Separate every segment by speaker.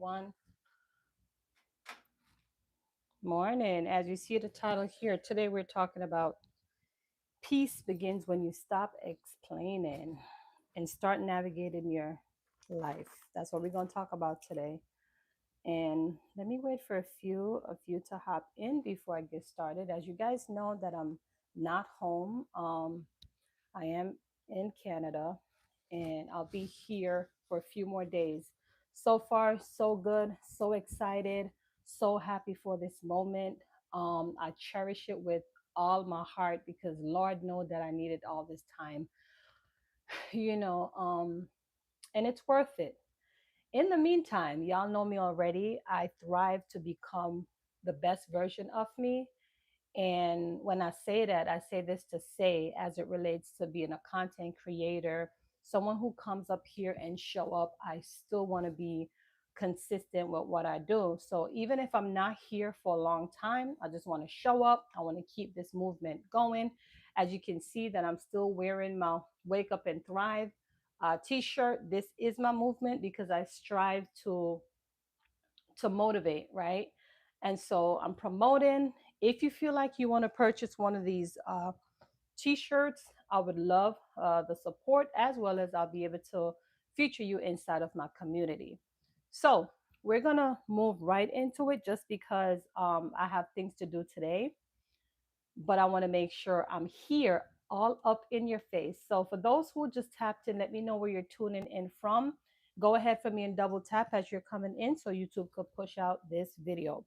Speaker 1: One morning. As you see the title here, today we're talking about peace begins when you stop explaining and start navigating your life. That's what we're going to talk about today. And let me wait for a few to hop in before I get started. As you guys know that I'm not home. I am in Canada and I'll be here for a few more days. So far, so good, so excited, so happy for this moment. I cherish it with all my heart because Lord know that I needed all this time, you know, and it's worth it. In the meantime, y'all know me already. I thrive to become the best version of me, and when I say that, I say this to say, as it relates to being a content creator, someone who comes up here and show up, I still want to be consistent with what I do. So even if I'm not here for a long time, I just want to show up. I want to keep this movement going. As you can see that I'm still wearing my Wake Up and Thrive t-shirt. This is my movement because I strive to motivate, right? And so I'm promoting. If you feel like you want to purchase one of these t-shirts, I would love the support, as well as I'll be able to feature you inside of my community. So we're gonna move right into it, just because I have things to do today, but I want to make sure I'm here all up in your face. So for those who just tapped in, let me know where you're tuning in from. Go ahead for me and double tap as you're coming in so YouTube could push out this video.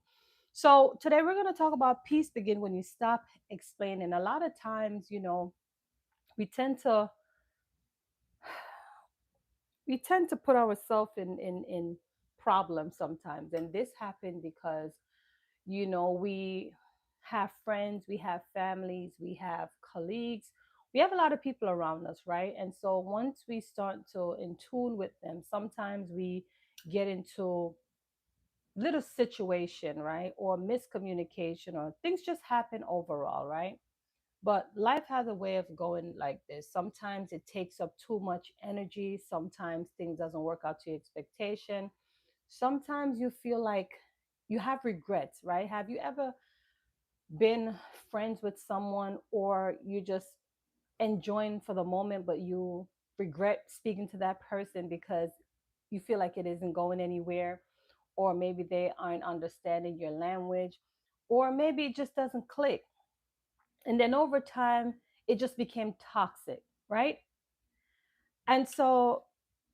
Speaker 1: So today we're going to talk about peace begin when you stop explaining. A lot of times, we tend to put ourselves in problems sometimes, and this happened because we have friends, we have families, we have colleagues, we have a lot of people around us, right? And so once we start to in tune with them, sometimes we get into little situation, right? Or miscommunication, or things just happen overall, right? But life has a way of going like this. Sometimes it takes up too much energy, sometimes things doesn't work out to your expectation, sometimes you feel like you have regrets, right? Have you ever been friends with someone, or you just enjoying for the moment, but you regret speaking to that person because you feel like it isn't going anywhere, or maybe they aren't understanding your language, or maybe it just doesn't click, and then over time it just became toxic, right? And so,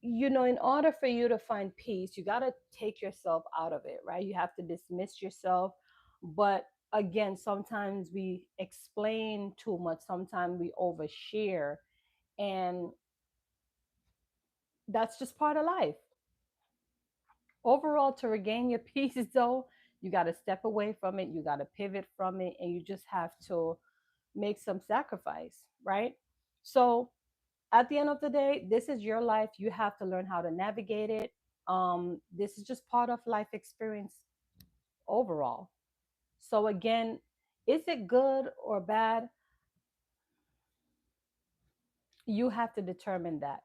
Speaker 1: in order for you to find peace, you got to take yourself out of it, right? You have to dismiss yourself. But again, sometimes we explain too much, sometimes we overshare, and that's just part of life. Overall, to regain your peace, though, you got to step away from it, you got to pivot from it, and you just have to make some sacrifice, right? So, at the end of the day, this is your life. You have to learn how to navigate it. This is just part of life experience overall. So again, is it good or bad? You have to determine that.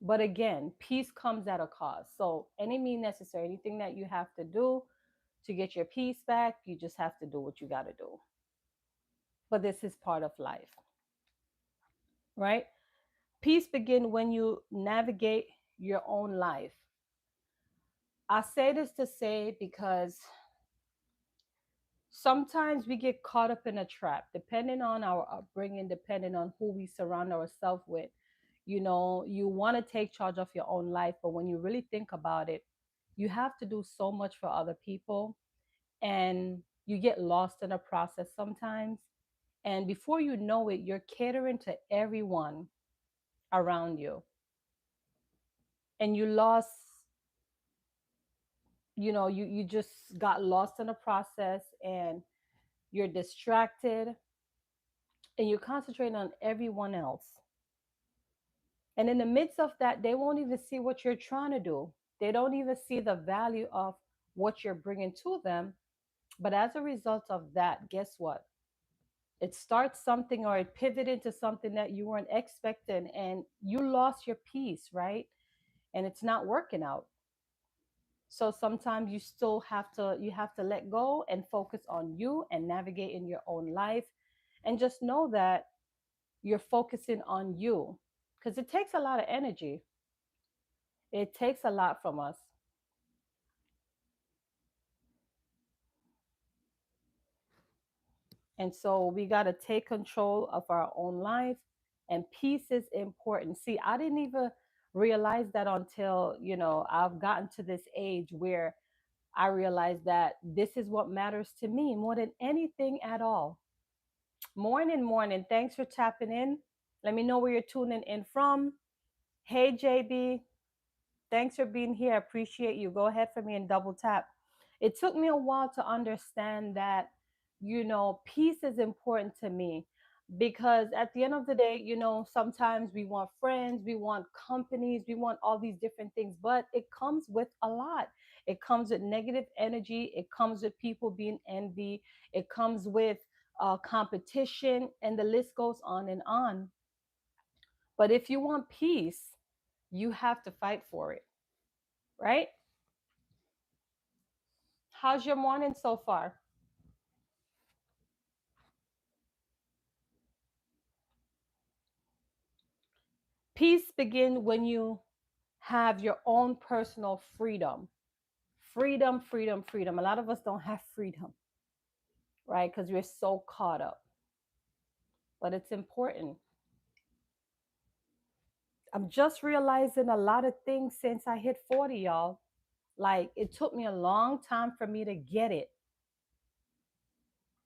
Speaker 1: But again, peace comes at a cost. So any mean necessary, anything that you have to do to get your peace back, you just have to do what you got to do. But this is part of life, right? Peace begin when you navigate your own life. I say this to say because sometimes we get caught up in a trap, depending on our upbringing, depending on who we surround ourselves with. You want to take charge of your own life, but when you really think about it, you have to do so much for other people, and you get lost in a process sometimes. And before you know it, you're catering to everyone around you, and you lost, you just got lost in the process, and you're distracted, and you're concentrating on everyone else. And in the midst of that, they won't even see what you're trying to do. They don't even see the value of what you're bringing to them. But as a result of that, guess what? It starts something, or it pivoted into something that you weren't expecting, and you lost your peace, right? And it's not working out. So sometimes you have to let go and focus on you and navigate in your own life, and just know that you're focusing on you, because it takes a lot of energy. It takes a lot from us. And so we got to take control of our own life, and peace is important. See, I didn't even realize that until, I've gotten to this age where I realize that this is what matters to me more than anything at all. Morning, morning. Thanks for tapping in. Let me know where you're tuning in from. Hey, JB. Thanks for being here. I appreciate you. Go ahead for me and double tap. It took me a while to understand that, peace is important to me, because at the end of the day, sometimes we want friends, we want companies, we want all these different things, but it comes with a lot. It comes with negative energy, it comes with people being envy, it comes with competition, and the list goes on and on. But if you want peace, you have to fight for it, right? How's your morning so far? Peace begins when you have your own personal freedom. Freedom, freedom, freedom. A lot of us don't have freedom, right? Because we're so caught up. But it's important. I'm just realizing a lot of things since I hit 40, y'all. Like, it took me a long time for me to get it.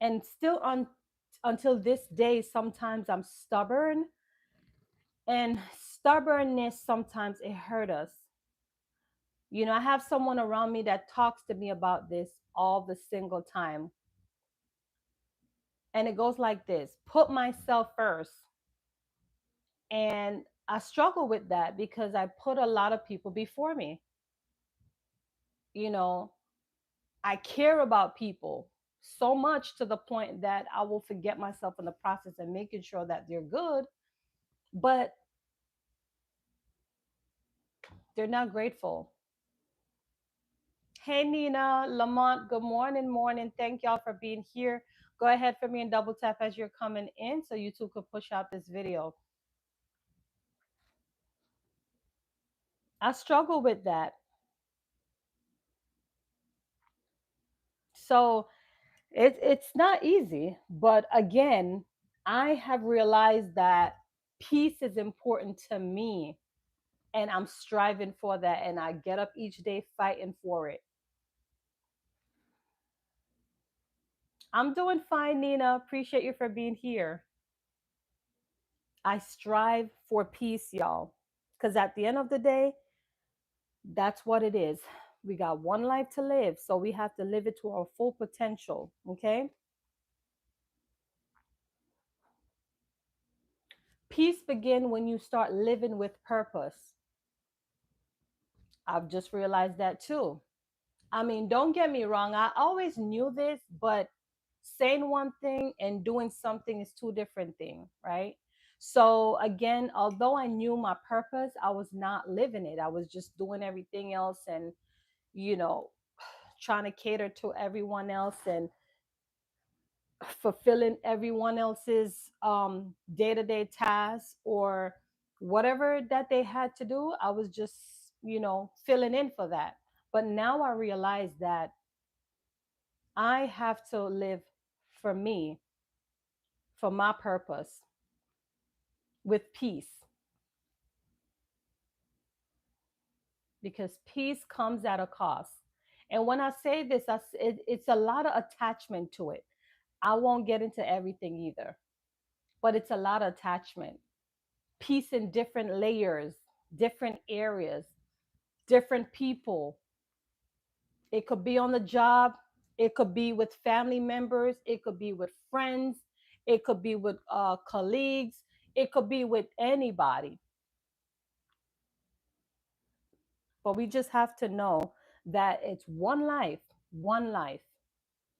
Speaker 1: And still until this day, sometimes I'm stubborn. And stubbornness, sometimes it hurt us. I have someone around me that talks to me about this all the single time. And it goes like this: put myself first. And I struggle with that because I put a lot of people before me. You know, I care about people so much to the point that I will forget myself in the process and making sure that they're good, but they're not grateful. Hey, Nina, Lamont, good morning, morning. Thank y'all for being here. Go ahead for me and double tap as you're coming in so you two could push out this video. I struggle with that. So it's not easy, but again, I have realized that peace is important to me, and I'm striving for that, and I get up each day fighting for it. I'm doing fine, Nina. Appreciate you for being here. I strive for peace, y'all, because at the end of the day, that's what it is. We got one life to live, so we have to live it to our full potential. Okay. Peace begin when you start living with purpose. I've just realized that too. I mean, don't get me wrong, I always knew this, but saying one thing and doing something is two different things, right? So again, although I knew my purpose, I was not living it. I was just doing everything else and, you know, trying to cater to everyone else and fulfilling everyone else's day-to-day tasks or whatever that they had to do. I was just, filling in for that. But now I realize that I have to live for me, for my purpose, with peace, because peace comes at a cost. And when I say this, it's a lot of attachment to it. I won't get into everything either, but it's a lot of attachment. Peace in different layers, different areas, different people. It could be on the job, it could be with family members, it could be with friends, it could be with colleagues, it could be with anybody. But we just have to know that it's one life,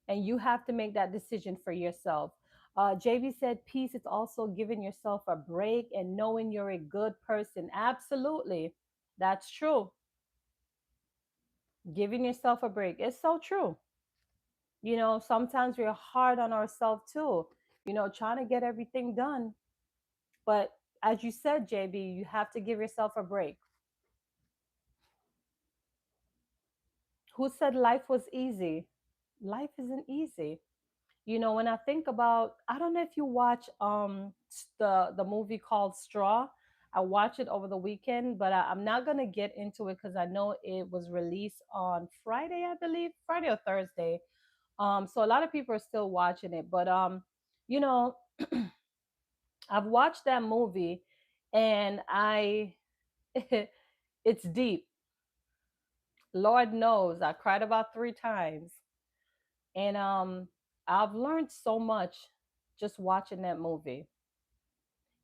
Speaker 1: and you have to make that decision for yourself. JV said, peace is also giving yourself a break and knowing you're a good person. Absolutely. That's true. Giving yourself a break. It's so true. Sometimes we're hard on ourselves too, trying to get everything done. But as you said, JB, you have to give yourself a break. Who said life was easy? Life isn't easy. When I think about, I don't know if you watch the movie called Straw. I watched it over the weekend, but I'm not gonna get into it because I know it was released on Friday, I believe, Friday or Thursday. So a lot of people are still watching it, but you know, I've watched that movie, and it's deep. Lord knows, I cried about 3 times, and I've learned so much just watching that movie,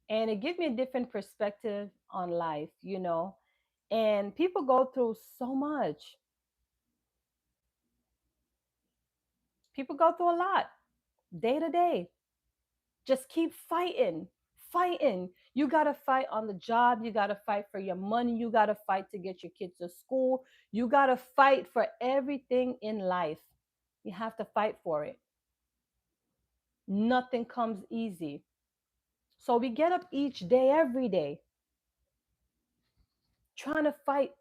Speaker 1: and it gives me a different perspective on life. And people go through so much. People go through a lot day to day. Just keep fighting, fighting. You got to fight on the job. You got to fight for your money. You got to fight to get your kids to school. You got to fight for everything in life. You have to fight for it. Nothing comes easy. So we get up each day, every day, trying to fight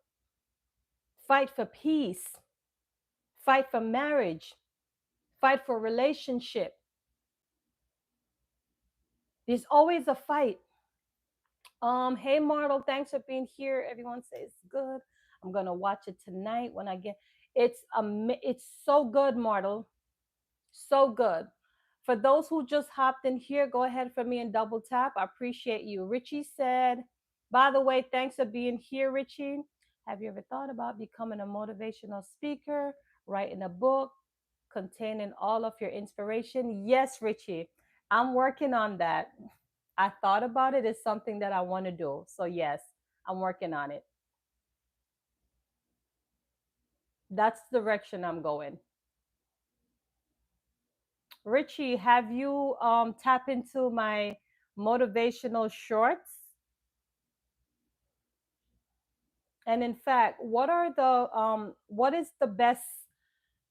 Speaker 1: for peace, fight for marriage, fight for relationship. There's always a fight. Hey Martel, thanks for being here. Everyone says good. I'm gonna watch it tonight when I get. It's so good, Martel. So good. For those who just hopped in here, go ahead for me and double tap. I appreciate you. Richie said, by the way, thanks for being here, Richie. Have you ever thought about becoming a motivational speaker, writing a book containing all of your inspiration? Yes, Richie. I'm working on that. I thought about it. It's something that I want to do. So, yes, I'm working on it. That's the direction I'm going. Richie, have you tap into my motivational shorts? And in fact, what is the best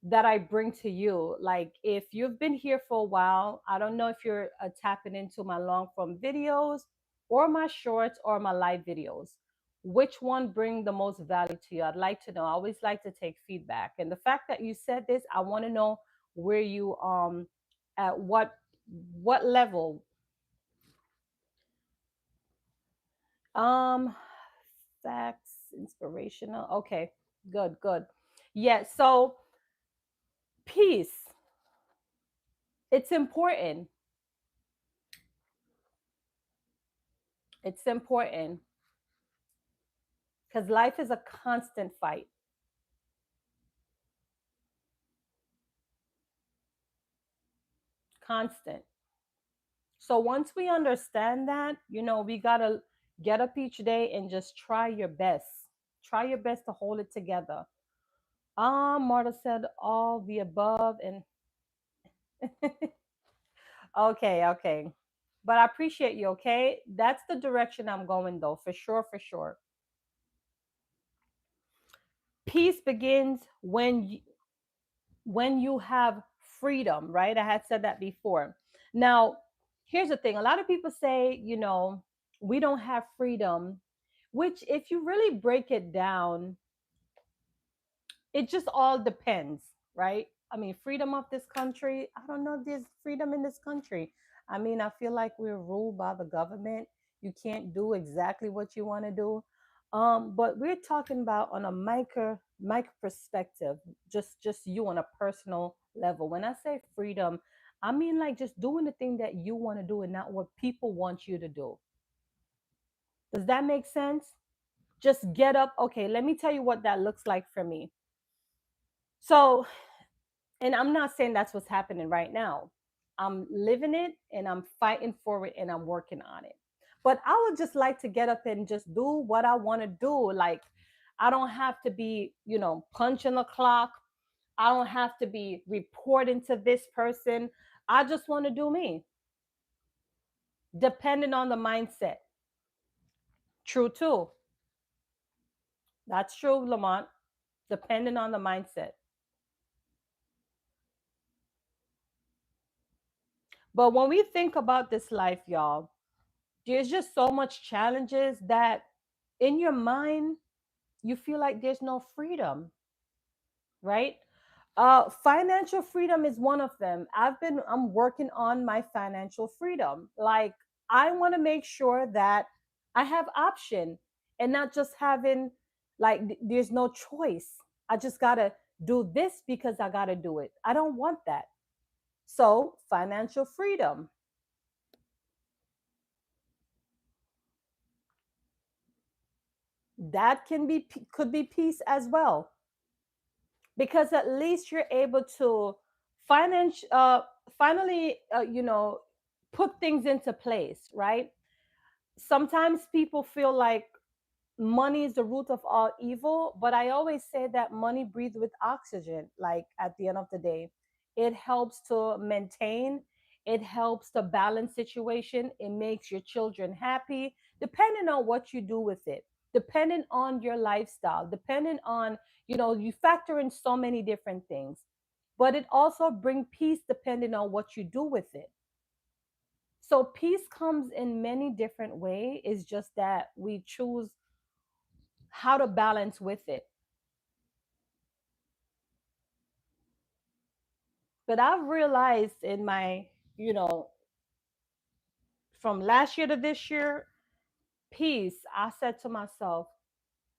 Speaker 1: that I bring to you? Like, if you've been here for a while, I don't know if you're tapping into my long form videos or my shorts or my live videos. Which one bring the most value to you? I'd like to know. I always like to take feedback. And the fact that you said this, I want to know where you at what level. Um, Facts, inspirational. Okay, good, good. Yeah, so peace, it's important. It's important because life is a constant fight, constant. So once we understand that, we got to get up each day and just try your best. Try your best to hold it together. Marta said all the above. And okay, okay. But I appreciate you, okay? That's the direction I'm going, though, for sure, for sure. Peace begins when you have freedom, right? I had said that before. Now, here's the thing. A lot of people say, we don't have freedom, which if you really break it down, it just all depends, right? I mean, freedom of this country, I don't know if there's freedom in this country. I mean, I feel like we're ruled by the government. You can't do exactly what you want to do. But we're talking about on a micro perspective, just you on a personal level. When I say freedom, I mean like just doing the thing that you want to do and not what people want you to do. Does that make sense? Just get up. Okay, let me tell you what that looks like for me. So, and I'm not saying that's what's happening right now. I'm living it and I'm fighting for it and I'm working on it. But I would just like to get up and just do what I want to do. Like, I don't have to be, punching the clock. I don't have to be reporting to this person. I just want to do me, depending on the mindset. True, too. That's true, Lamont. depending on the mindset. But when we think about this life, y'all, there's just so much challenges that in your mind you feel like there's no freedom, right? Financial freedom is one of them. I'm working on my financial freedom. Like, I want to make sure that I have option and not just having, like, there's no choice. I just got to do this because I got to do it. I don't want that. So, financial freedom, that could be peace as well, because at least you're able to finance finally put things into place, right? Sometimes people feel like money is the root of all evil, but I always say that money breathes with oxygen. Like, at the end of the day, it helps to maintain, it helps to balance situation, it makes your children happy, depending on what you do with it, depending on your lifestyle, depending on, you factor in so many different things. But it also bring peace depending on what you do with it. So peace comes in many different ways. It's just that we choose how to balance with it. But I've realized in my, you know, from last year to this year, peace, I said to myself,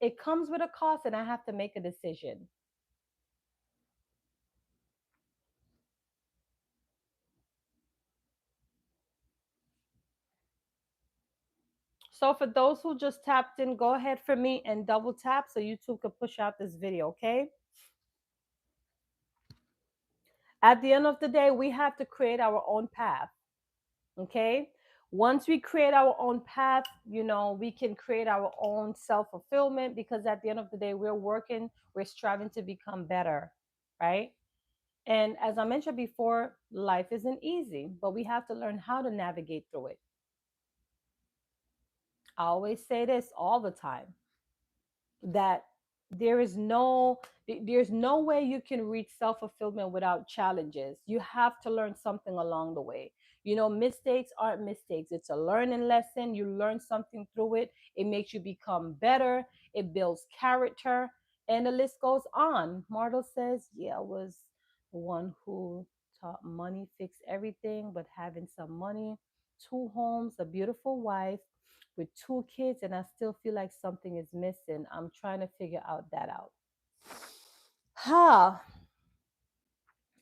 Speaker 1: it comes with a cost and I have to make a decision. So for those who just tapped in, go ahead for me and double tap so YouTube could push out this video, okay? At the end of the day, we have to create our own path. Okay, once we create our own path, we can create our own self-fulfillment, because at the end of the day, we're striving to become better, right? And as I mentioned before, life isn't easy, but we have to learn how to navigate through it. I always say this all the time, that there's no way you can reach self-fulfillment without challenges. You have to learn something along the way. Mistakes aren't mistakes, it's a learning lesson. You learn something through it, it makes you become better, it builds character, and the list goes on. Martel says, yeah, I was the one who taught money fix everything, but having some money, two homes, a beautiful wife with two kids, and I still feel like something is missing. I'm trying to figure out that out. Ha,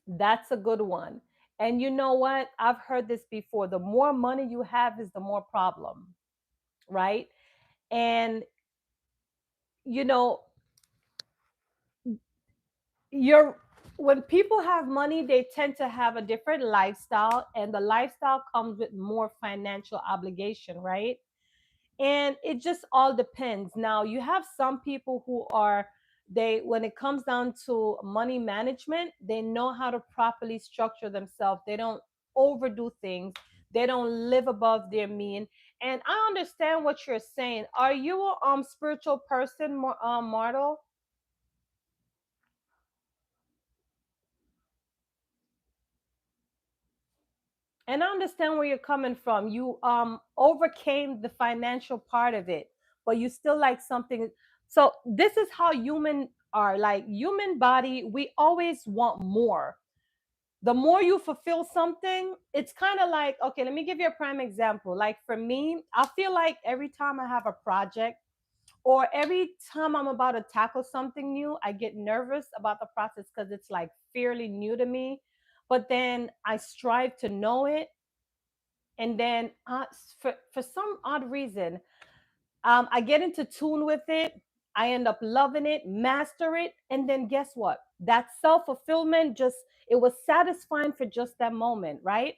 Speaker 1: that's a good one. And you know what? I've heard this before. The more money you have is the more problem, right? And you know, you're when people have money, they tend to have a different lifestyle, and the lifestyle comes with more financial obligation, right? And it just all depends. Now you have some people who are, they when it comes down to money management, they know how to properly structure themselves, they don't overdo things, they don't live above their mean. And I understand what you're saying. Are you a spiritual person, Martel? And I understand where you're coming from. You overcame the financial part of it, but you still like something. So this is how human are. Like, human body, we always want more. The more you fulfill something, it's kind of like, okay, let me give you a prime example. Like, for me, I feel like every time I have a project, or every time I'm about to tackle something new, I get nervous about the process because it's like fairly new to me. But then I strive to know it, and then for some odd reason, I get into tune with it, I end up loving it, master it, and then guess what, that self-fulfillment, just, it was satisfying for just that moment, right?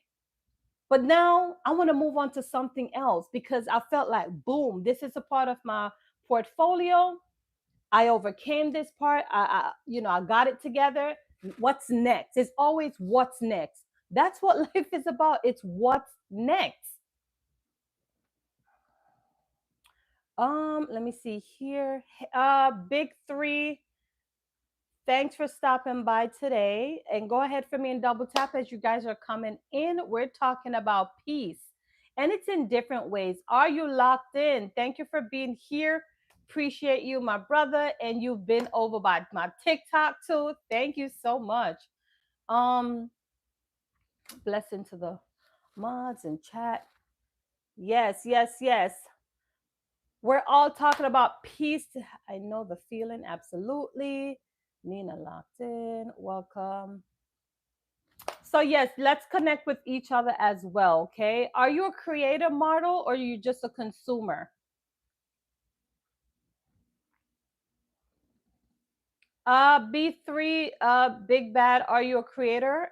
Speaker 1: But now I want to move on to something else, because I felt like, boom, this is a part of my portfolio, I overcame this part, I got it together. What's next? It's always what's next. That's what life is about. It's what's next. Let me see here. Big three. Thanks for stopping by today. And go ahead for me and double tap as you guys are coming in. We're talking about peace, and it's in different ways. Are you locked in? Thank you for being here. Appreciate you, my brother. And you've been over by my TikTok too. Thank you so much. Um, Blessing to the mods and chat. Yes, yes, yes. We're all talking about peace. I know the feeling, absolutely. Nina locked in. Welcome. So, yes, let's connect with each other as well, okay? Are you a creator model or are you just a consumer? B3, Big Bad, are you a creator?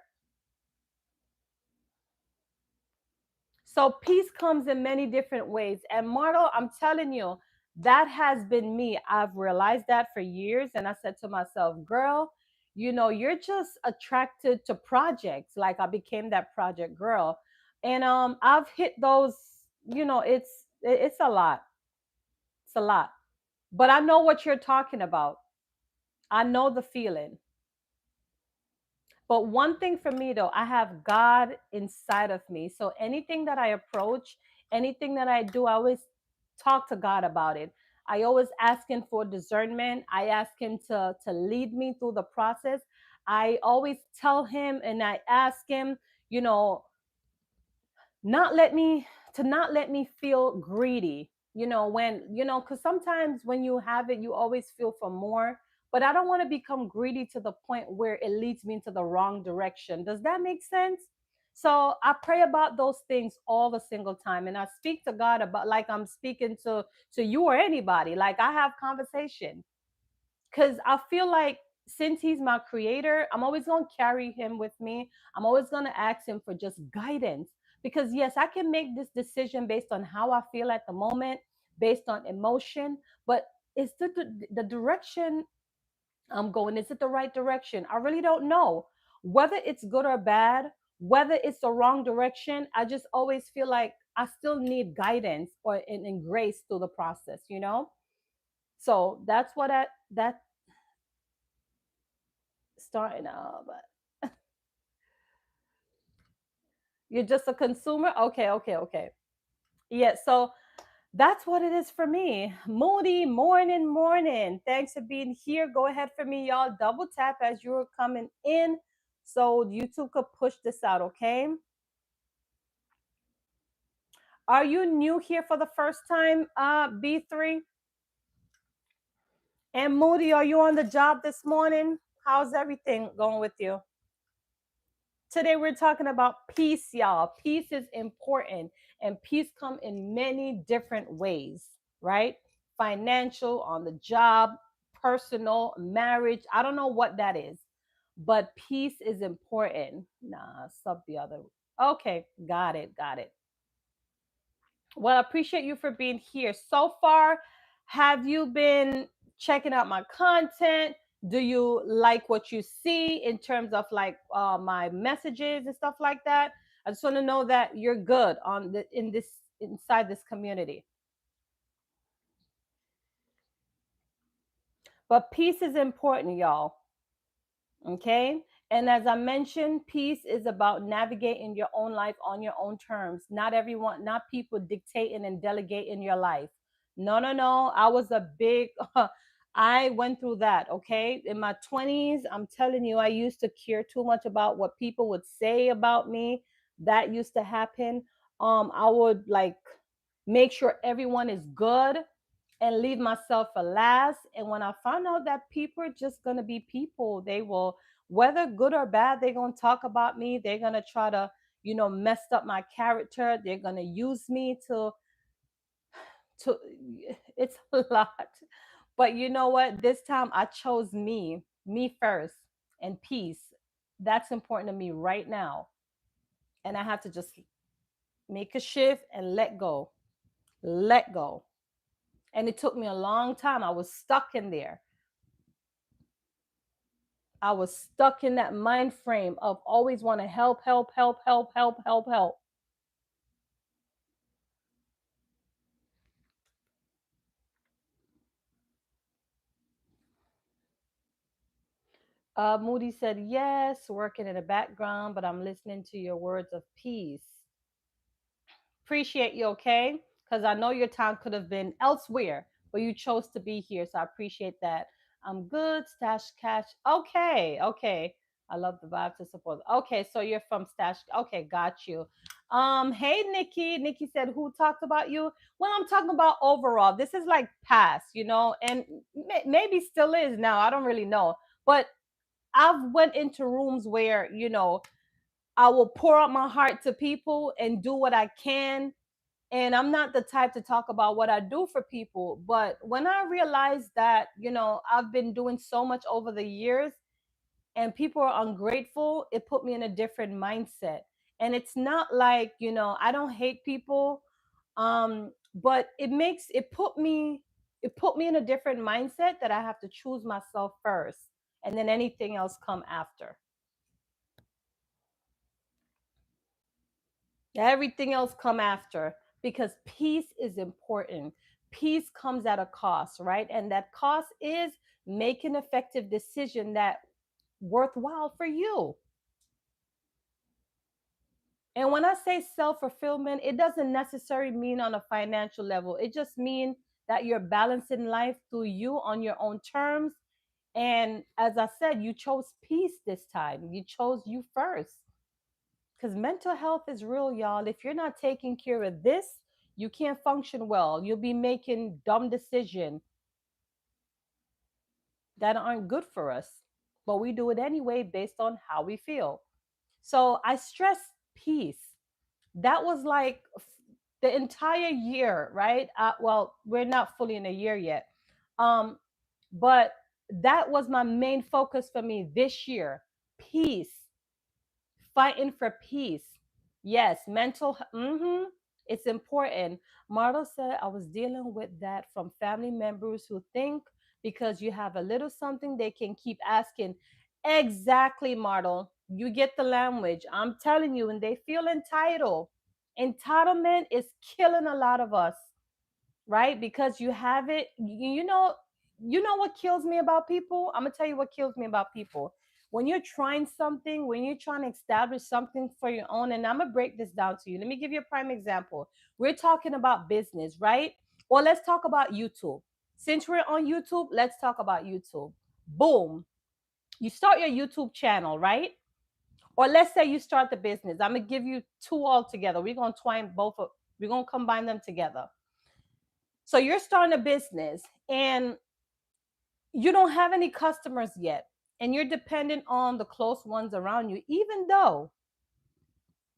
Speaker 1: So peace comes in many different ways. And Marlo, I'm telling you, that has been me. I've realized that for years. And I said to myself, girl, you're just attracted to projects. Like I became that project girl. And I've hit those, it's a lot. It's a lot. But I know what you're talking about. I know the feeling. But one thing for me though, I have God inside of me. So anything that I approach, anything that I do, I always talk to God about it. I always ask him for discernment. I ask him to lead me through the process. I always tell him and I ask him, you know, not let me not let me feel greedy, when because sometimes when you have it you always feel for more, but I don't want to become greedy to the point where it leads me into the wrong direction. Does that make sense? So I pray about those things all the single time, and I speak to God about like I'm speaking to you or anybody. Like I have conversation because I feel like since he's my creator, I'm always going to carry him with me. I'm always going to ask him for just guidance because, yes, I can make this decision based on how I feel at the moment, based on emotion, but is the direction I'm going? Is it the right direction? I really don't know. Whether it's good or bad, whether it's the wrong direction, I just always feel like I still need guidance or in grace through the process. So that's what that starting out. But you're just a consumer. Okay, okay, okay. Yeah. So that's what it is for me. Moody morning, morning. Thanks for being here. Go ahead for me, y'all. Double tap as you're coming in, so YouTube could push this out. Okay. Are you new here for the first time? B3 and Moody. Are you on the job this morning? How's everything going with you? Today we're talking about peace, y'all. Peace is important, and peace come in many different ways, right? Financial, on the job, personal, marriage. I don't know what that is, but peace is important. Nah, sub the other. Okay, got it, got it. Well, I appreciate you for being here. So far, have you been checking out my content? Do you like what you see in terms of like my messages and stuff like that? I just want to know that you're good on the in this inside this community. But peace is important, y'all. Okay. And as I mentioned, peace is about navigating your own life on your own terms. Not everyone, not people dictating and delegating your life. No, no, no. I was a big, I went through that. Okay. In my 20s, I'm telling you, I used to care too much about what people would say about me. That used to happen. I would like make sure everyone is good and leave myself for last. And when I found out that people are just gonna be people, they will, whether good or bad, they're gonna talk about me. They're gonna try to, mess up my character. They're gonna use me to. It's a lot. But you know what? This time I chose me first, and peace. That's important to me right now. And I have to just make a shift and let go. Let go. And it took me a long time. I was stuck in there. I was stuck in that mind frame of always want to help, help, help, help, help, help, help. Moody said, yes, working in the background, but I'm listening to your words of peace. Appreciate you, okay? Because I know your time could have been elsewhere, but you chose to be here. So I appreciate that. I'm good. Stash Cash. Okay, okay. I love the vibe to support. Okay, so you're from Stash. Okay, got you. Hey Nikki. Nikki said, who talked about you? Well, I'm talking about overall. This is like past, and maybe still is now. I don't really know. But I've went into rooms where, I will pour out my heart to people and do what I can, and I'm not the type to talk about what I do for people. But when I realized that, I've been doing so much over the years and people are ungrateful, it put me in a different mindset. And it's not like, I don't hate people. But it put me in a different mindset that I have to choose myself first and then anything else come after. Everything else come after, because peace is important. Peace comes at a cost, right? And that cost is make an effective decision that worthwhile for you. And when I say self-fulfillment, it doesn't necessarily mean on a financial level. It just means that you're balancing life through you on your own terms. And as I said, you chose peace this time. You chose you first. Because mental health is real, y'all. If you're not taking care of this, you can't function well. You'll be making dumb decisions that aren't good for us, but we do it anyway based on how we feel. So I stress peace. That was like the entire year, right? Well, we're not fully in a year yet, um, but that was my main focus for me this year. Peace, fighting for peace. Yes, it's important. Marlo said, I was dealing with that from family members who think because you have a little something, they can keep asking. Exactly, Marlo. You get the language. I'm telling you, and they feel entitled. Entitlement is killing a lot of us, right? Because you have it. You know what kills me about people? I'm gonna tell you what kills me about people. When you're trying something, when you're trying to establish something for your own, and I'm gonna break this down to you. Let me give you a prime example. We're talking about business, right? Or let's talk about YouTube. Since we're on YouTube, let's talk about YouTube. Boom. You start your YouTube channel, right? Or let's say you start the business. I'm gonna give you two all together. We're gonna combine them together. So you're starting a business and you don't have any customers yet, and you're dependent on the close ones around you, even though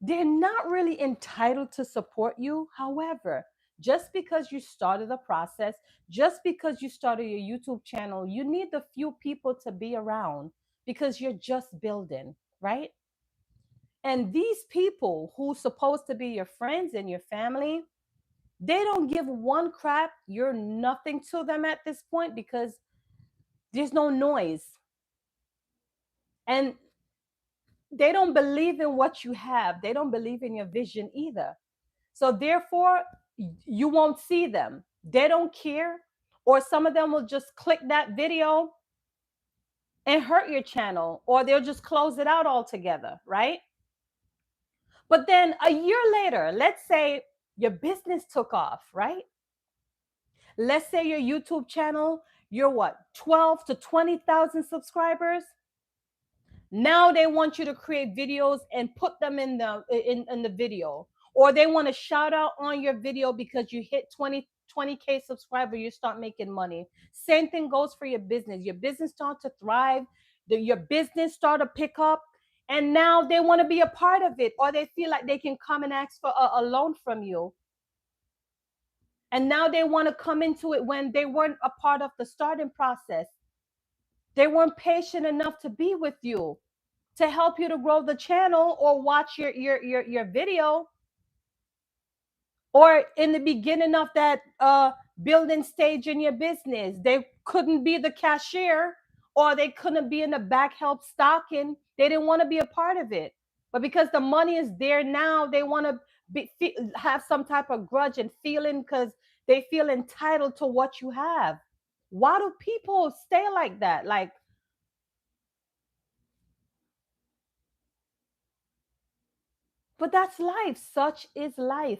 Speaker 1: they're not really entitled to support you. However, just because you started the process, just because you started your YouTube channel, you need the few people to be around because you're just building, right? And these people who supposed to be your friends and your family, they don't give one crap. You're nothing to them at this point because there's no noise. And they don't believe in what you have. They don't believe in your vision either. So therefore, you won't see them. They don't care. Or some of them will just click that video and hurt your channel, or they'll just close it out altogether, right? But then a year later, let's say your business took off, right? Let's say your YouTube channel, you're what, 12 to 20,000 subscribers. Now they want you to create videos and put them in the video, or they want to shout out on your video because you hit 20k subscriber, you start making money. Same thing goes for your business. Your business start to thrive, your business start to pick up, and now they want to be a part of it, or they feel like they can come and ask for a loan from you. And now they want to come into it when they weren't a part of the starting process. They weren't patient enough to be with you, to help you to grow the channel or watch your video, or in the beginning of that building stage in your business, they couldn't be the cashier, or they couldn't be in the back help stocking. They didn't want to be a part of it, but because the money is there now, they want to have some type of grudge and feeling because they feel entitled to what you have. Why do people stay like that? Like, But that's life. Such is life.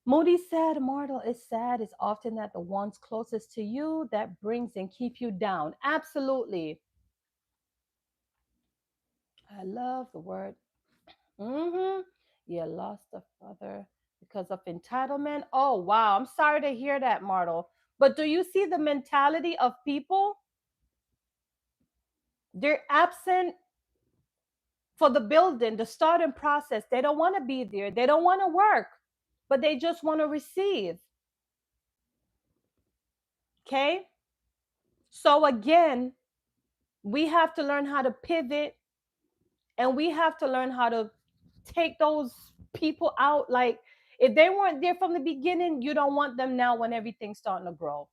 Speaker 1: Moody said, Mortal is sad is often that the ones closest to you that brings and keep you down. Absolutely. I love the word. Mm-hmm. You lost a brother because of entitlement. Oh, wow. I'm sorry to hear that, Martel. But do you see the mentality of people? They're absent for the building, the starting process. They don't want to be there. They don't want to work, but they just want to receive. Okay. So again, we have to learn how to pivot, and we have to learn how to take those people out. Like, if they weren't there from the beginning, you don't want them now when everything's starting to grow.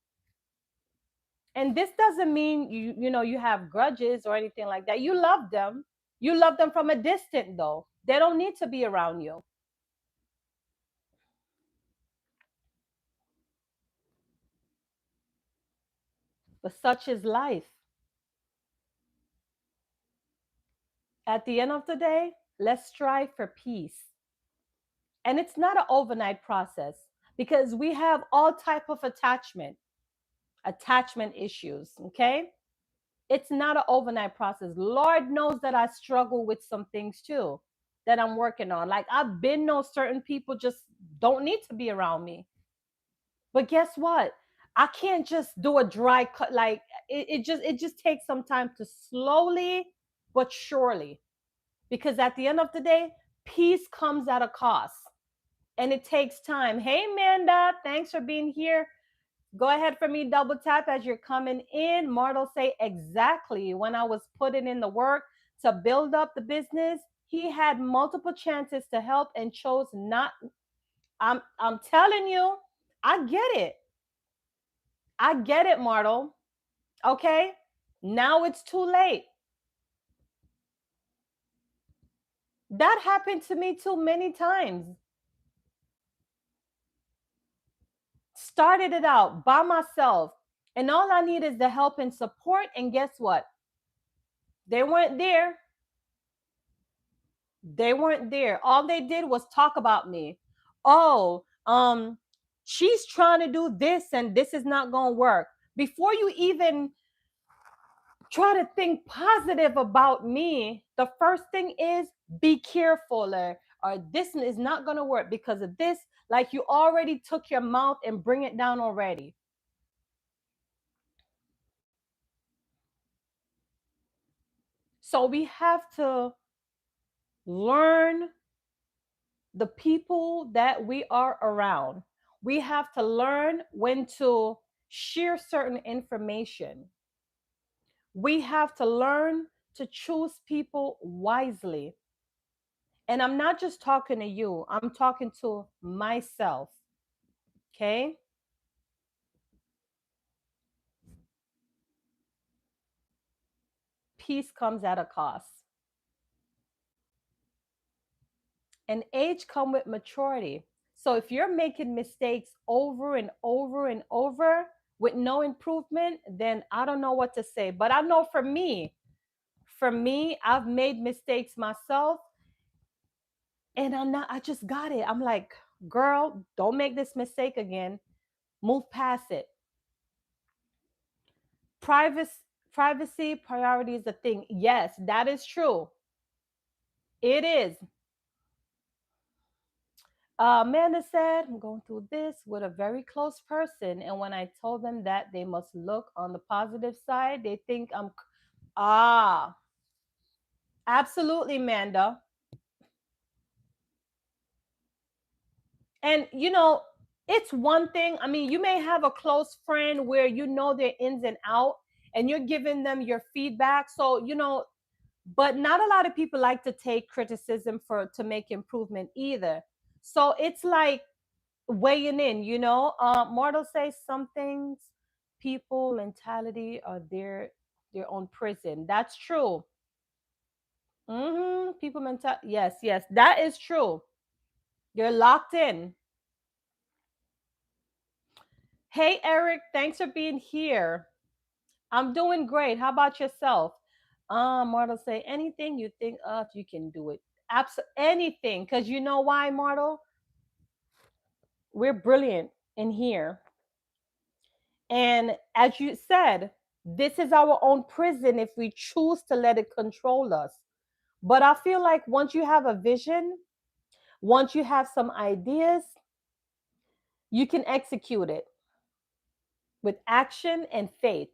Speaker 1: And this doesn't mean you have grudges or anything like that. You love them. You love them from a distance, though. They don't need to be around you. But such is life. At the end of the day, let's strive for peace. And it's not an overnight process, because we have all type of attachment issues. Okay, it's not an overnight process. Lord knows that I struggle with some things too that I'm working on. Like, I've been know certain people just don't need to be around me. But guess what? I can't just do a dry cut. Like, it just takes some time to slowly but surely. Because at the end of the day, peace comes at a cost. And it takes time. Hey, Manda, thanks for being here. Go ahead for me, double tap as you're coming in. Martel say, exactly. When I was putting in the work to build up the business, he had multiple chances to help and chose not. I'm telling you, I get it. I get it, Martel. Okay? Now it's too late. That happened to me too many times. Started it out by myself. And all I need is the help and support. And guess what? They weren't there. They weren't there. All they did was talk about me. Oh, she's trying to do this and this is not going to work. Before you even try to think positive about me, the first thing is be careful, or this is not going to work because of this. Like, you already took your mouth and bring it down already. So we have to learn the people that we are around. We have to learn when to share certain information. We have to learn to choose people wisely. And I'm not just talking to you, I'm talking to myself. Okay? Peace comes at a cost. And age comes with maturity. So if you're making mistakes over and over and over with no improvement, then I don't know what to say. But I know for me, I've made mistakes myself, and I just got it. I'm like, girl, don't make this mistake again. Move past it. Privacy, privacy priority is a thing. Yes, that is true. It is. Amanda said, I'm going through this with a very close person. And when I told them that they must look on the positive side, they think ah, absolutely, Amanda. And it's one thing. I mean, you may have a close friend where you know their ins and out, and you're giving them your feedback. So, but not a lot of people like to take criticism for to make improvement either. So it's like weighing in. Mortal says some things, people mentality are their own prison. That's true. People mentality. Yes, yes, that is true. You're locked in. Hey, Eric, thanks for being here. I'm doing great. How about yourself? Mortal say anything you think of, you can do it. Absolutely anything. Because you know why, Mortal? We're brilliant in here. And as you said, this is our own prison if we choose to let it control us. But I feel like once you have a vision, once you have some ideas, you can execute it with action and faith.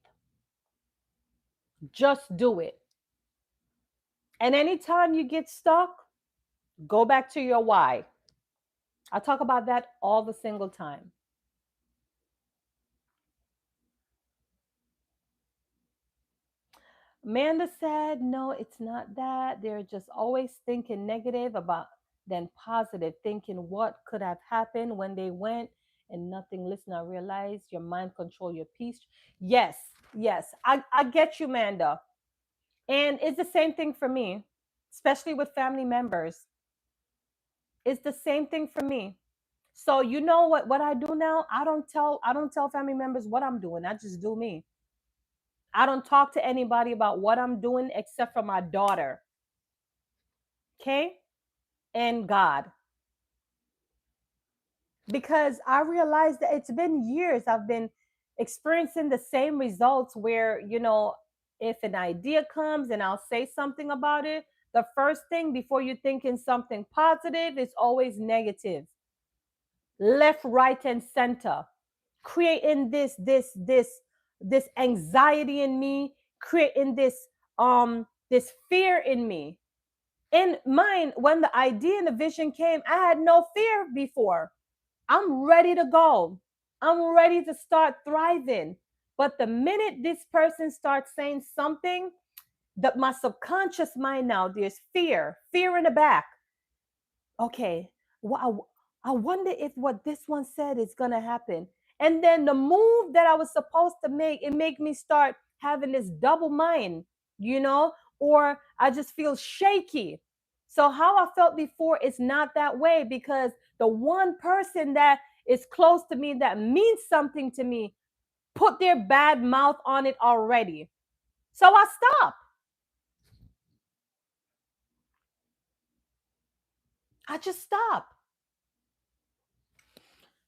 Speaker 1: Just do it. And anytime you get stuck, go back to your why. I talk about that all the single time. Amanda said, no, it's not that. They're just always thinking negative about than positive, thinking what could have happened when they went and nothing. Listen, I realize your mind control your peace. Yes, yes. I get you, Amanda. And it's the same thing for me, especially with family members. It's the same thing for me. So you know what I do now? I don't tell family members what I'm doing. I just do me. I don't talk to anybody about what I'm doing except for my daughter. Okay? And God. Because I realized that it's been years I've been experiencing the same results where, if an idea comes and I'll say something about it, the first thing before you're thinking something positive is always negative. Left, right, and center, creating this anxiety in me, creating this fear in me. In mine, when the idea and the vision came, I had no fear before. I'm ready to go. I'm ready to start thriving. But the minute this person starts saying something, that my subconscious mind now, there's fear in the back. Okay, well, I wonder if what this one said is gonna happen. And then the move that I was supposed to make, it made me start having this double mind, or I just feel shaky. So how I felt before is not that way because the one person that is close to me that means something to me put their bad mouth on it already. So I stopped. I just stopped.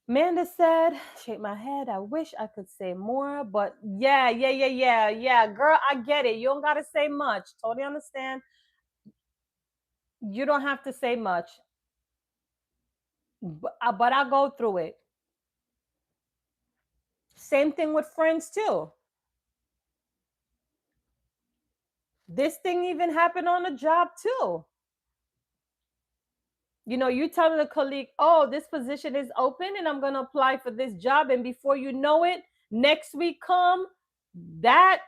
Speaker 1: Amanda said, shake my head. I wish I could say more, but yeah. Girl, I get it. You don't got to say much. Totally understand. You don't have to say much, but I go through it. Same thing with friends, too. This thing even happened on the job, too. You telling a colleague, oh, this position is open and I'm going to apply for this job. And before you know it, next week come, that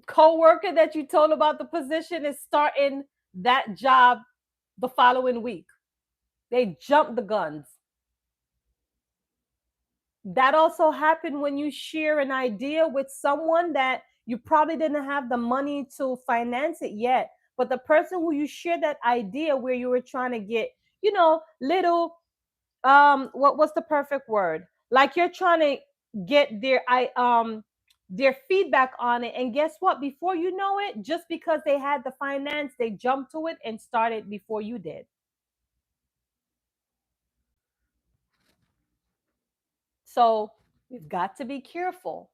Speaker 1: co-worker that you told about the position is starting that job the following week. They jumped the guns. That also happened when you share an idea with someone that you probably didn't have the money to finance it yet. But the person who you share that idea where you were trying to get, little what's the perfect word? Like you're trying to get their feedback on it. And guess what? Before you know it, just because they had the finance, they jumped to it and started before you did. So we've got to be careful.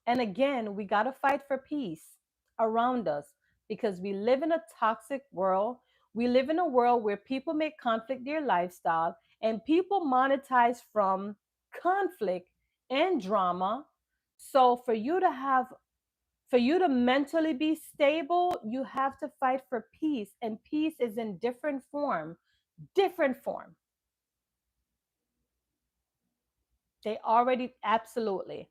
Speaker 1: And again, we got to fight for peace around us because we live in a toxic world. We live in a world where people make conflict their lifestyle and people monetize from conflict and drama. So for you to mentally be stable, you have to fight for peace, and peace is in different form. They already absolutely.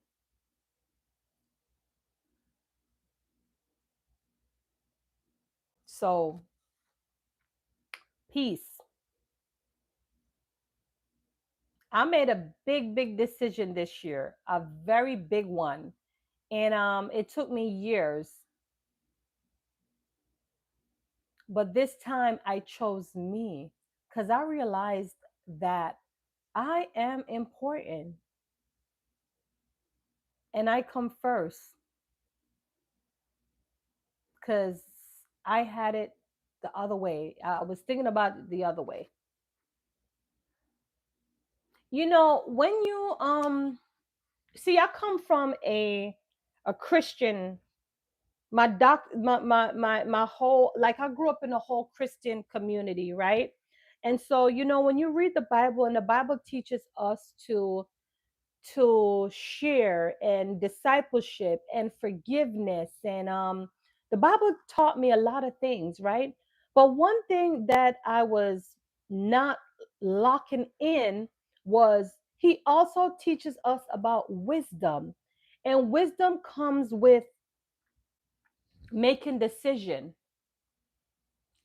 Speaker 1: So, peace. I made a big decision this year, a very big one. And it took me years, but this time I chose me because I realized that I am important and I come first. because I had it the other way. I was thinking about it the other way. When you see, I come from a Christian. My whole, like, I grew up in a whole Christian community, right? And so, when you read the Bible, and the Bible teaches us to share and discipleship and forgiveness, and the Bible taught me a lot of things, right? But one thing that I was not locking in was, he also teaches us about wisdom, and wisdom comes with making decision.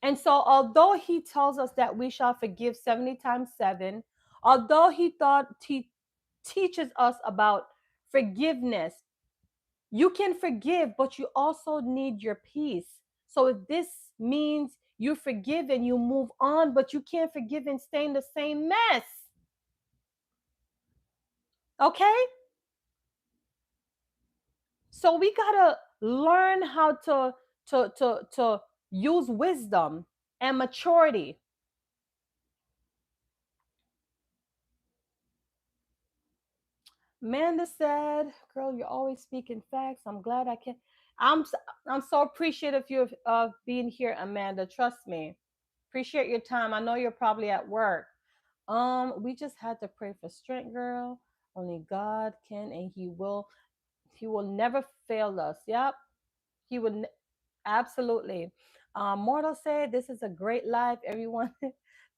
Speaker 1: And so, although he tells us that we shall forgive 70 times 7, although he teaches us about forgiveness, you can forgive, but you also need your peace. So, if this means you forgive and you move on, but you can't forgive and stay in the same mess, okay? So, we gotta learn how to use wisdom and maturity. Amanda said, "Girl, you're always speaking facts. I'm glad I can." I'm s- I'm so appreciative of being here, Amanda. Trust me, appreciate your time. I know you're probably at work. We just had to pray for strength, girl. Only God can, and He will. He will never fail us. Yep, He will. Absolutely. Mortal said, "This is a great live, everyone."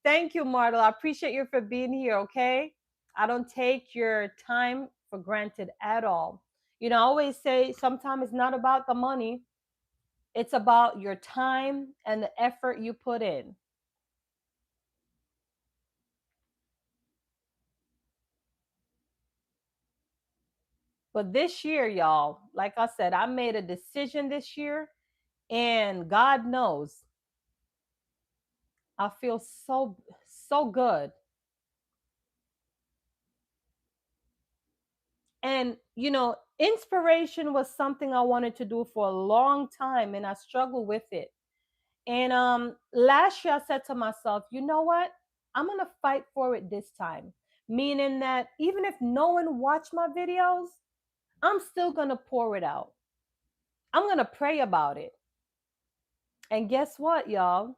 Speaker 1: Thank you, Mortal. I appreciate you for being here, okay? I don't take your time for granted at all. I always say sometimes it's not about the money, it's about your time and the effort you put in. But this year, y'all, like I said, I made a decision this year, and God knows I feel so good. And inspiration was something I wanted to do for a long time, and I struggled with it. And last year I said to myself, you know what, I'm gonna fight for it this time, meaning that even if no one watched my videos, I'm still gonna pour it out. I'm gonna pray about it. And guess what, y'all?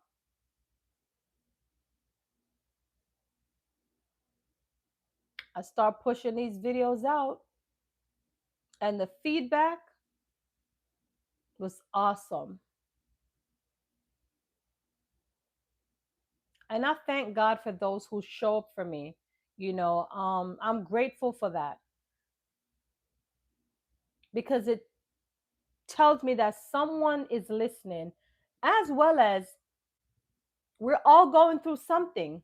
Speaker 1: I start pushing these videos out, and the feedback was awesome. And I thank God for those who show up for me. I'm grateful for that, because it tells me that someone is listening, as well as we're all going through something.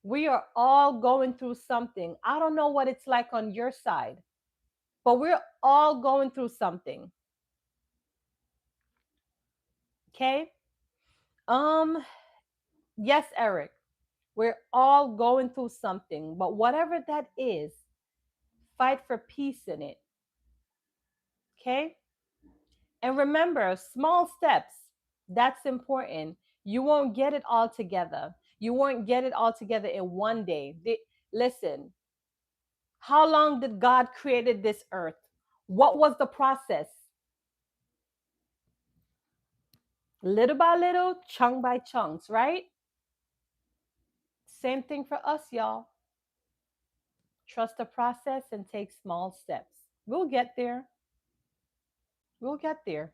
Speaker 1: We are all going through something. I don't know what it's like on your side, but we're all going through something. Okay? Um, yes, Eric, we're all going through something, but whatever that is, fight for peace in it. Okay? And remember, small steps, that's important. You won't get it all together. You won't get it all together in one day. Listen, how long did God created this earth? What was the process? Little by little, chunk by chunks, right? Same thing for us, y'all. Trust the process and take small steps. We'll get there. We'll get there.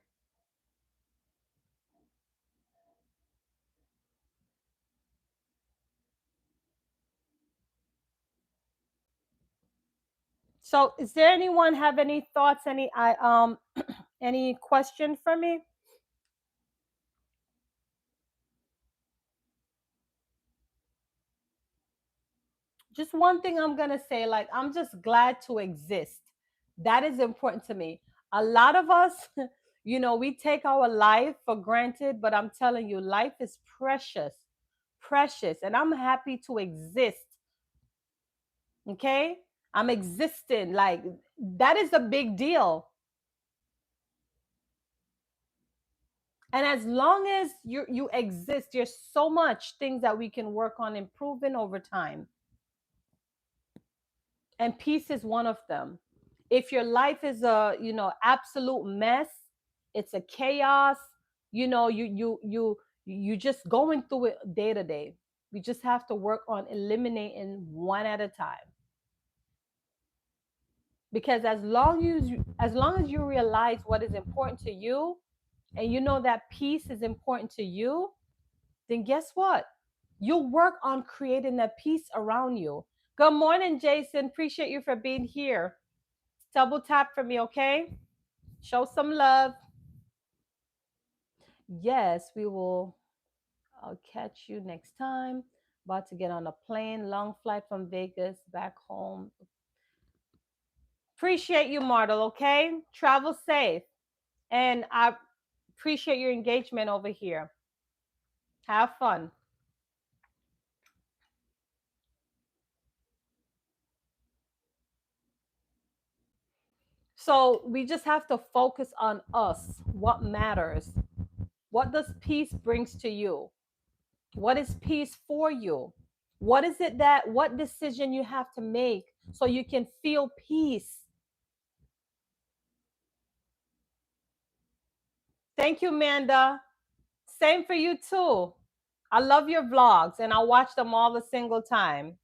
Speaker 1: So, is there anyone have any thoughts, any question for me? Just one thing I'm going to say, like, I'm just glad to exist. That is important to me. A lot of us, we take our life for granted, but I'm telling you, life is precious, precious. And I'm happy to exist. Okay? I'm existing. Like, that is a big deal. And as long as you exist, there's so much things that we can work on improving over time. And peace is one of them. If your life is a, absolute mess, it's a chaos, you just going through it day to day. We just have to work on eliminating one at a time. Because as long as you realize what is important to you, and you know that peace is important to you, then guess what? You'll work on creating that peace around you. Good morning, Jason. Appreciate you for being here. Double tap for me, okay? Show some love. Yes, we will. I'll catch you next time. About to get on a plane, long flight from Vegas back home. Appreciate you, Martel, okay? Travel safe. And I appreciate your engagement over here. Have fun. So we just have to focus on us, what matters. What does peace brings to you? What is peace for you? What decision you have to make so you can feel peace? Thank you, Manda. Same for you too. I love your vlogs and I watch them all the single time.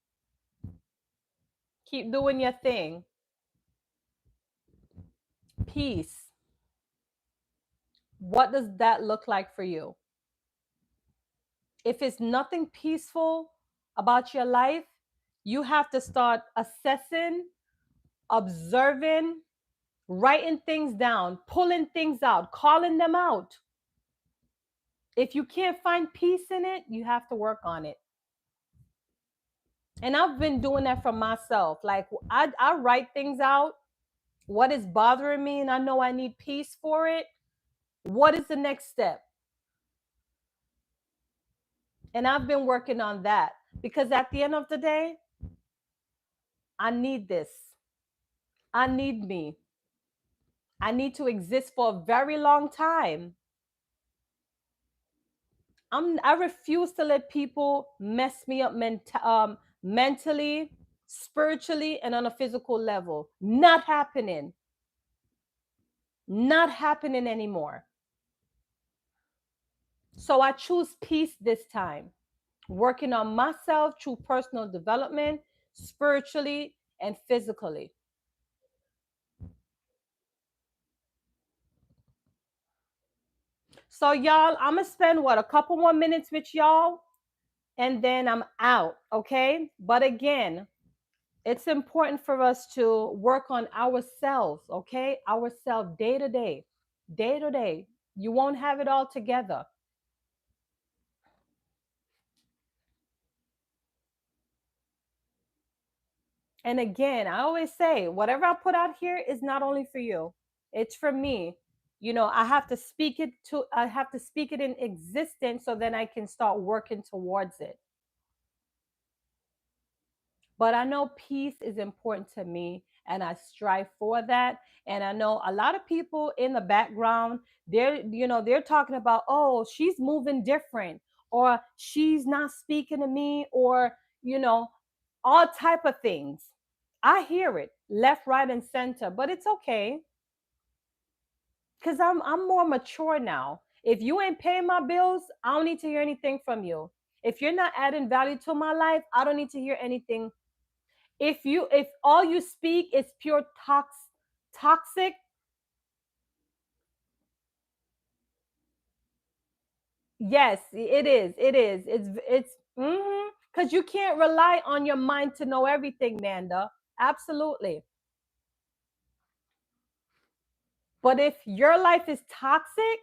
Speaker 1: Keep doing your thing. Peace. What does that look like for you? If it's nothing peaceful about your life, you have to start assessing, observing, writing things down, pulling things out, calling them out. If you can't find peace in it, you have to work on it. And I've been doing that for myself. Like I write things out, what is bothering me, and I know I need peace for it. What is the next step? And I've been working on that because at the end of the day, I need this. I need me. I need to exist for a very long time. I refuse to let people mess me up mentally, spiritually, and on a physical level. Not happening. Not happening anymore. So I choose peace this time, working on myself through personal development, spiritually and physically. So y'all, I'm gonna spend what, a couple more minutes with y'all and then I'm out, okay? But again, it's important for us to work on ourselves, okay? Ourselves day to day, day to day. You won't have it all together. And again, I always say, whatever I put out here is not only for you, it's for me. I have to speak it in existence so then I can start working towards it. But I know peace is important to me and I strive for that. And I know a lot of people in the background, they're talking about, oh, she's moving different, or she's not speaking to me, or, you know, all type of things. I hear it left, right, and center, but it's okay because I'm more mature now. If you ain't paying my bills, I don't need to hear anything from you. If you're not adding value to my life, I don't need to hear anything. If all you speak is pure toxic, yes, it is. It is. It's because you can't rely on your mind to know everything, Nanda. Absolutely. But if your life is toxic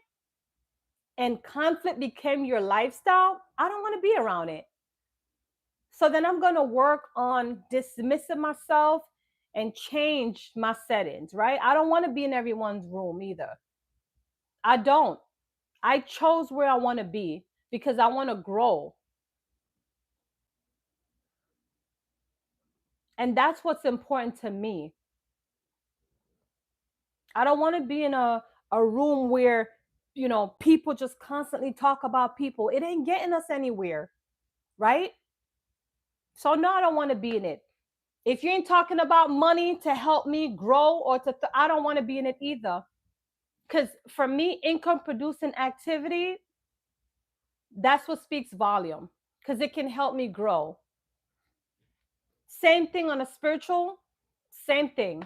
Speaker 1: and conflict became your lifestyle, I don't want to be around it. So then I'm going to work on dismissing myself and change my settings, right? I don't want to be in everyone's room either. I don't. I chose where I want to be because I want to grow. And that's what's important to me. I don't want to be in a room where People just constantly talk about people. It ain't getting us anywhere, right? So no, I don't want to be in it. If you ain't talking about money to help me grow or I don't want to be in it either. Because for me, income producing activity, that's what speaks volume because it can help me grow. Same thing on a spiritual, same thing.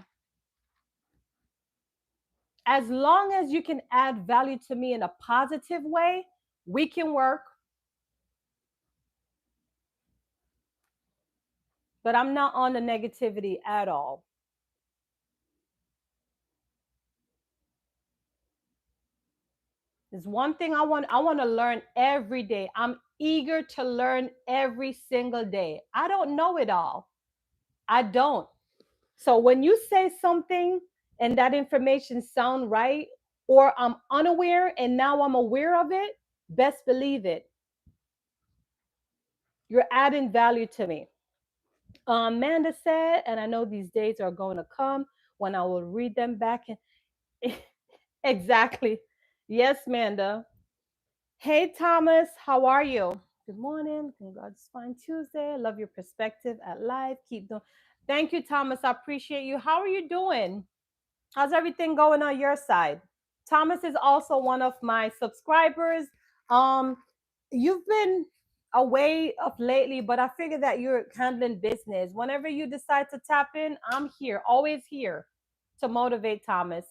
Speaker 1: As long as you can add value to me in a positive way, we can work, but I'm not on the negativity at all. There's one thing I want to learn every day. I'm eager to learn every single day. I don't know it all. I don't. So when you say something and that information sound right, or I'm unaware and now I'm aware of it, best believe it. You're adding value to me. Amanda said, and I know these days are going to come when I will read them back. Exactly. Yes, Manda. Hey, Thomas, how are you? Good morning. Congrats, fine Tuesday. Love your perspective at life. Keep doing. Thank you, Thomas. I appreciate you. How are you doing? How's everything going on your side? Thomas is also one of my subscribers. Um, you've been away of lately, but I figured that you're handling business. Whenever you decide to tap in, I'm here, always here to motivate Thomas.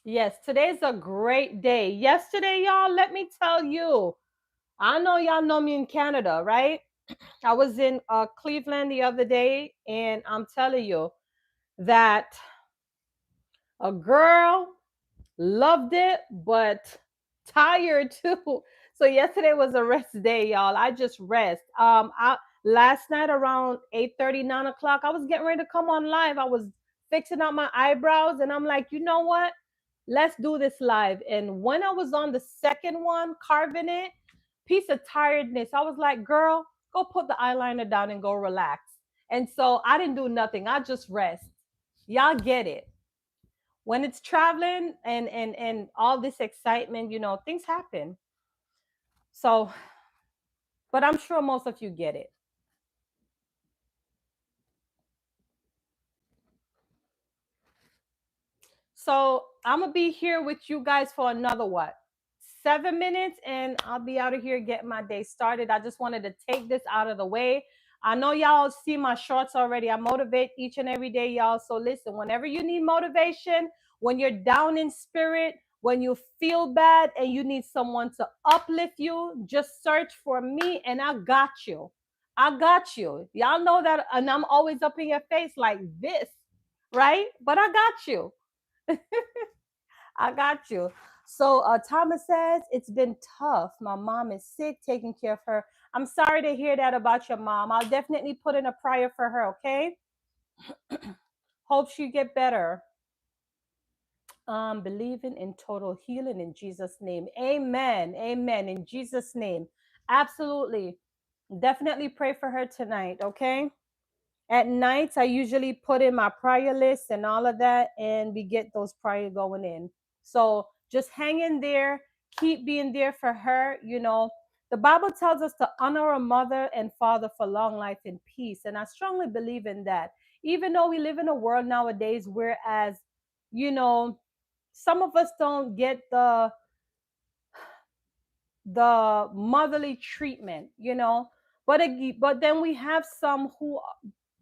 Speaker 1: Yes, today's a great day. Yesterday, y'all, let me tell you, I know y'all know me in Canada, right? I was in Cleveland the other day, and I'm telling you that a girl loved it, but tired too. So yesterday was a rest day, y'all. I just rest. Last night around 8:30, 9 o'clock, I was getting ready to come on live. I was fixing up my eyebrows, and I'm like, you know what? Let's do this live. And when I was on the second one, carving it, piece of tiredness, I was like, girl, go put the eyeliner down and go relax. And so I didn't do nothing. I just rest. Y'all get it. When it's traveling and all this excitement, things happen. So, but I'm sure most of you get it. So I'm gonna be here with you guys for another what? 7 minutes, and I'll be out of here getting my day started. I just wanted to take this out of the way. I know y'all see my shorts already. I motivate each and every day, y'all. So listen, whenever you need motivation, when you're down in spirit, when you feel bad and you need someone to uplift you, just search for me and I got you. I got you. Y'all know that, and I'm always up in your face like this, right? But I got you. I got you. So Thomas says it's been tough. My mom is sick, taking care of her. I'm sorry to hear that about your mom. I'll definitely put in a prayer for her. Okay. Hope she get better. Believing in total healing in Jesus' name. Amen. Amen. In Jesus' name. Absolutely. Definitely pray for her tonight. Okay. At nights, I usually put in my prayer list and all of that, and we get those prayer going in. So just hang in there, keep being there for her. The Bible tells us to honor a mother and father for long life and peace. And I strongly believe in that. Even though we live in a world nowadays, whereas, you know, some of us don't get the motherly treatment, but then we have some who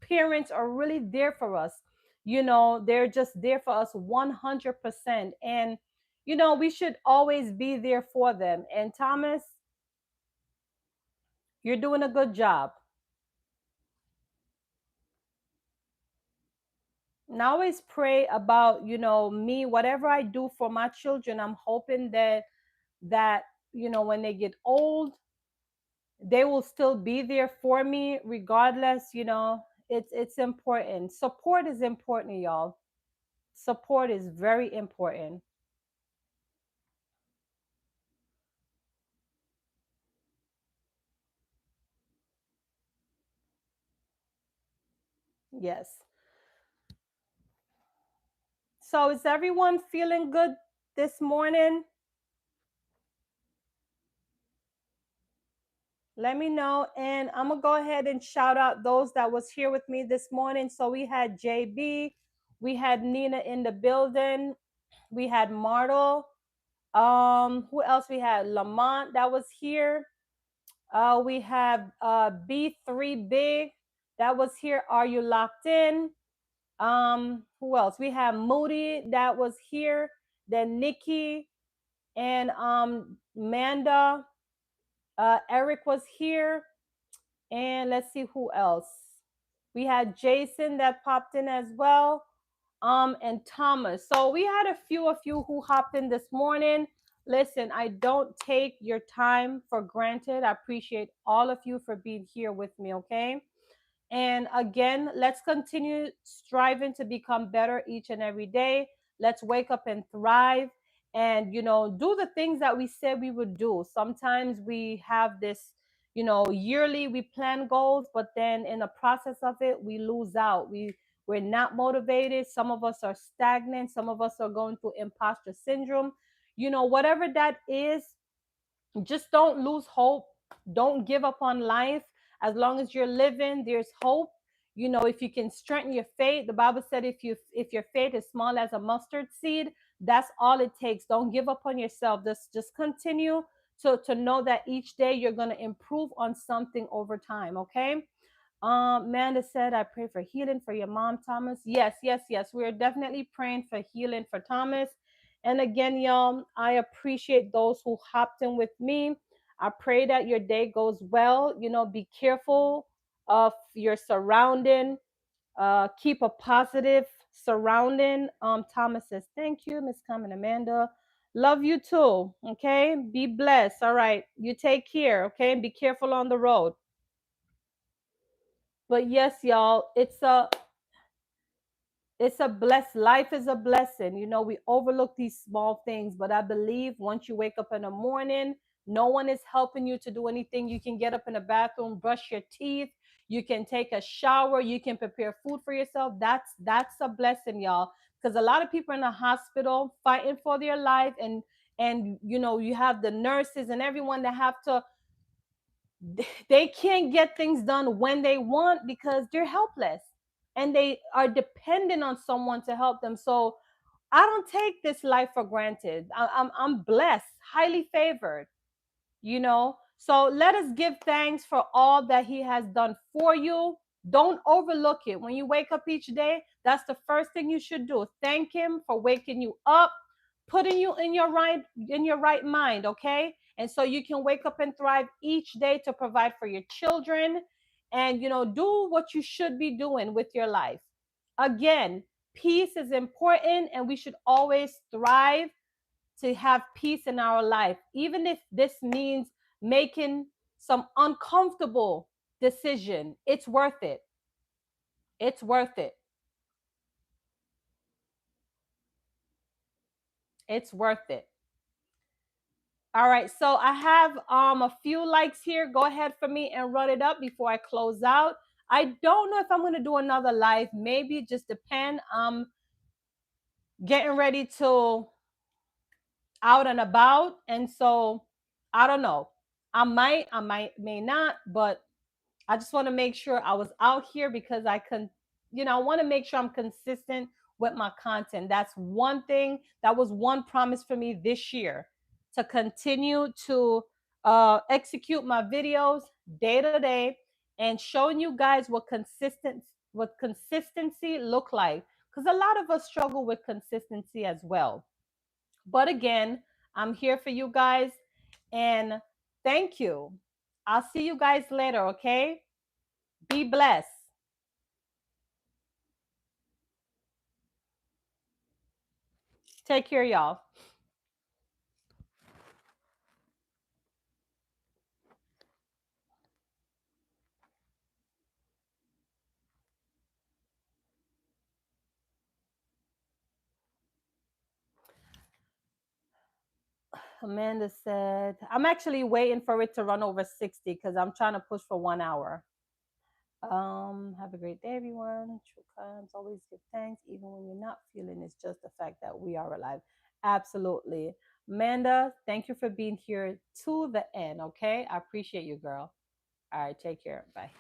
Speaker 1: parents are really there for us. They're just there for us 100%. And we should always be there for them. And Thomas, you're doing a good job. And I always pray about, me, whatever I do for my children, I'm hoping that when they get old, they will still be there for me regardless. It's important. Support is important, y'all. Support is very important. Yes. So is everyone feeling good this morning? Let me know. And I'm going to go ahead and shout out those that was here with me this morning. So we had JB, we had Nina in the building, we had Martel. Who else we had? Lamont that was here. We have B3 Big that was here. Are you locked in? Who else? We have Moody that was here. Then Nikki and Manda. Eric was here. And let's see who else. We had Jason that popped in as well. And Thomas. So we had a few of you who hopped in this morning. Listen, I don't take your time for granted. I appreciate all of you for being here with me, okay? And again, let's continue striving to become better each and every day. Let's wake up and thrive and, do the things that we said we would do. Sometimes we have this, yearly we plan goals, but then in the process of it, we lose out. We're not motivated. Some of us are stagnant. Some of us are going through imposter syndrome. Whatever that is, just don't lose hope. Don't give up on life. As long as you're living, there's hope. If you can strengthen your faith, the Bible said if your faith is small as a mustard seed, that's all it takes. Don't give up on yourself. Just continue to know that each day you're going to improve on something over time. Okay. Amanda said, I pray for healing for your mom, Thomas. Yes, yes, yes. We're definitely praying for healing for Thomas. And again, y'all, I appreciate those who hopped in with me. I pray that your day goes well. Be careful of your surrounding. Keep a positive surrounding. Thomas says, thank you, Miss Carmen Amanda. Love you too. Okay. Be blessed. All right. You take care. Okay. Be careful on the road. But yes, y'all, it's a blessed life is a blessing. We overlook these small things, but I believe once you wake up in the morning, no one is helping you to do anything. You can get up in the bathroom, brush your teeth, you can take a shower, you can prepare food for yourself. That's a blessing, y'all. Because a lot of people in the hospital fighting for their life, and you have the nurses and everyone that have to, they can't get things done when they want because they're helpless and they are dependent on someone to help them. So I don't take this life for granted. I'm blessed, highly favored, so let us give thanks for all that he has done for you. Don't overlook it. When you wake up each day, that's the first thing you should do. Thank him for waking you up, putting you in your right mind, okay? And so you can wake up and thrive each day to provide for your children and do what you should be doing with your life. Again, peace is important and we should always thrive to have peace in our life, even if this means making some uncomfortable decision. It's worth it. It's worth it. It's worth it. All right, so I have a few likes here. Go ahead for me and run it up before I close out. I don't know if I'm going to do another live. Maybe it just depend. I'm getting ready to out and about, and so I don't know. May not, but I just want to make sure I was out here because I want to make sure I'm consistent with my content. That's one thing. That was one promise for me this year, to continue to execute my videos day to day and showing you guys what consistency look like. Because a lot of us struggle with consistency as well. But again, I'm here for you guys and thank you. I'll see you guys later, okay? Be blessed. Take care, y'all. Amanda said, I'm actually waiting for it to run over 60 because I'm trying to push for 1 hour. Have a great day, everyone. True comes. Always give thanks, even when you're not feeling. It's just the fact that we are alive. Absolutely. Amanda, thank you for being here to the end. Okay. I appreciate you, girl. All right. Take care. Bye.